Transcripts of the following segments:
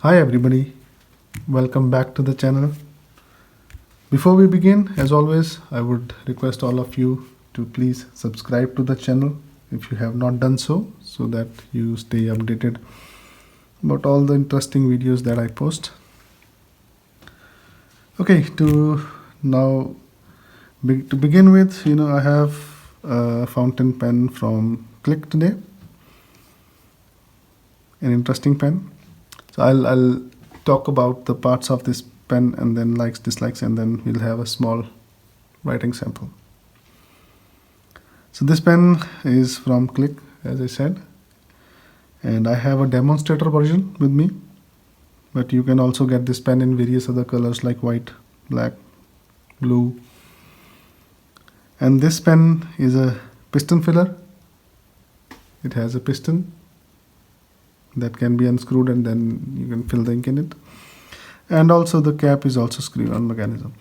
Hi everybody, welcome back to the channel. Before we begin, as always, I would request all of you to please subscribe to the channel if you have not done so that you stay updated about all the interesting videos that I post. Okay, to begin with, I have a fountain pen from Cleck today, an interesting pen. So I'll talk about the parts of this pen and then likes, dislikes, and then we'll have a small writing sample. So this pen is from Cleck, as I said, and I have a demonstrator version with me, but you can also get this pen in various other colors like white, black, blue. And this pen is a piston filler. It has a piston that can be unscrewed and then you can fill the ink in it. And also the cap is also screw-on mechanism.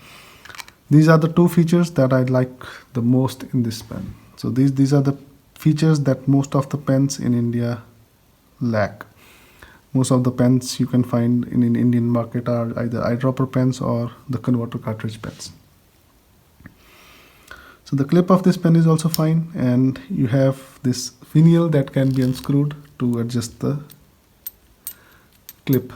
These are the two features that I like the most in this pen. So these are the features that most of the pens in India lack. Most of the pens you can find in an Indian market are either eyedropper pens or the converter cartridge pens. So the clip of this pen is also fine, and you have this finial that can be unscrewed to adjust the clip.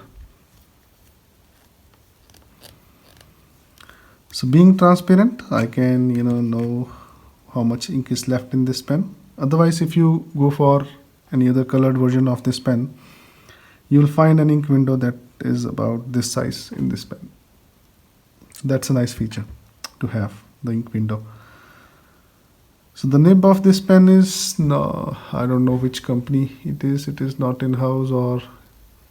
So being transparent, I can know how much ink is left in this pen. Otherwise, if you go for any other colored version of this pen, you will find an ink window that is about this size in this pen. That's a nice feature to have, the ink window. So the nib of this pen is, no, I don't know which company it is. It is not in-house or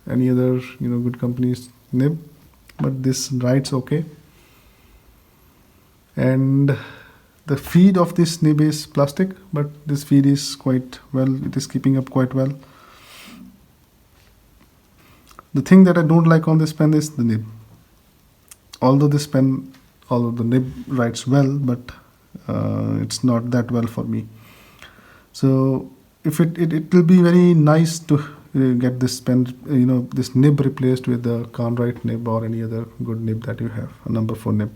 any other good company's nib, but this writes okay. And the feed of this nib is plastic, but this feed is quite well, it is keeping up quite well. The thing that I don't like on this pen is the nib. Although the nib writes well, but it's not that well for me. So if it will be very nice to get this pen, this nib replaced with the Conrite nib or any other good nib that you have, a number 4 nib.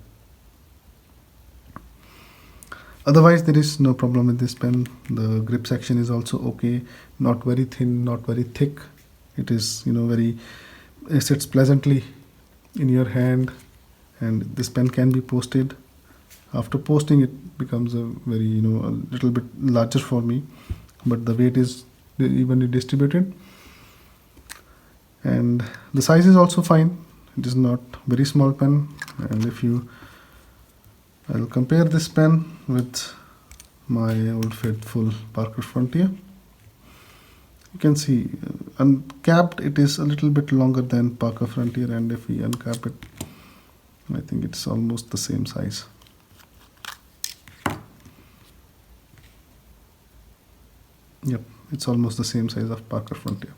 Otherwise, there is no problem with this pen. The grip section is also okay, not very thin, not very thick. It is it sits pleasantly in your hand, and this pen can be posted. After posting, it becomes a very a little bit larger for me, but the weight is evenly distributed, and the size is also fine. It is not very small pen. And if I'll compare this pen with my old faithful Parker Frontier. You can see uncapped it is a little bit longer than Parker Frontier, and if we uncap it, I think it's almost the same size. Yep, it's almost the same size of Parker Frontier.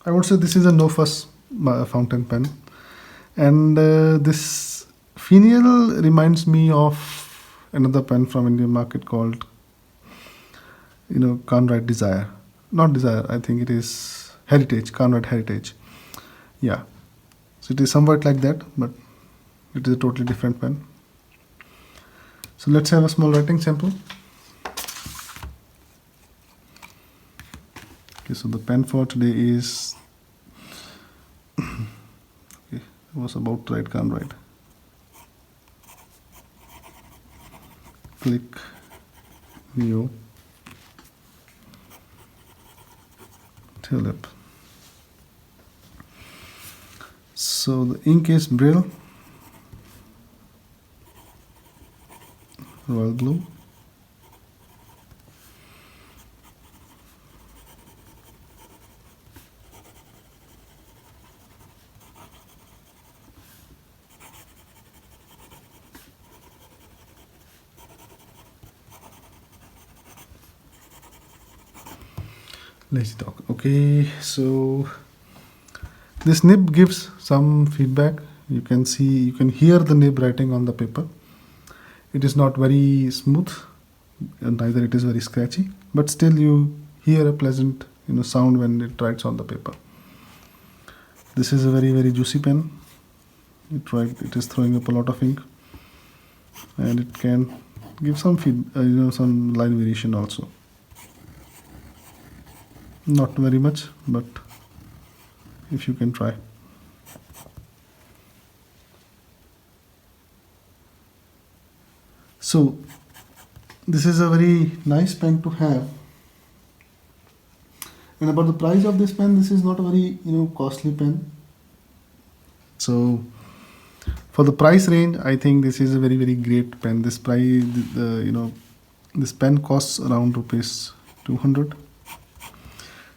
I would say this is a no-fuss fountain pen, and this finial reminds me of another pen from Indian market called Conrite Desire. Not Desire, I think it is Heritage, Conrite Heritage. Yeah, so it is somewhat like that, but it is a totally different pen. So let's have a small writing sample. Okay, so the pen for today is okay, I was about to write Conrite. Cleck Neo Tulip. So the ink is Brill Royal Blue. Lazy Dog. Okay, so this nib gives some feedback. You can hear the nib writing on the paper. It is not very smooth, and neither it is very scratchy, but still you hear a pleasant sound when it writes on the paper. This is a very, very juicy pen. It is throwing up a lot of ink, and it can give some some line variation also. Not very much, but if you can try. So this is a very nice pen to have. And about the price of this pen, this is not a very costly pen. So for the price range, I think this is a very, very great pen. This price, this pen costs around rupees 200,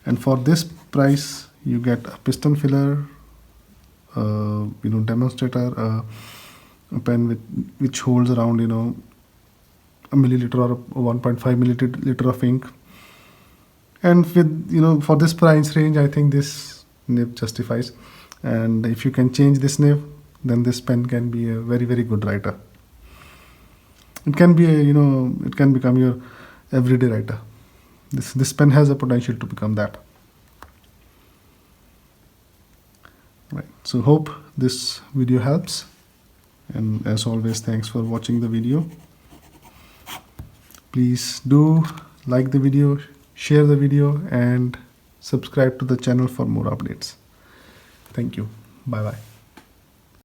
and for this price you get a piston filler, demonstrator, a pen which holds around a milliliter or 1.5 milliliter of ink. And with for this price range, I think this nib justifies. And if you can change this nib, then this pen can be a very, very good writer. It can be it can become your everyday writer. This pen has a potential to become that. Right. So hope this video helps, and as always, thanks for watching the video. Please do like the video, share the video, and subscribe to the channel for more updates. Thank you. Bye bye.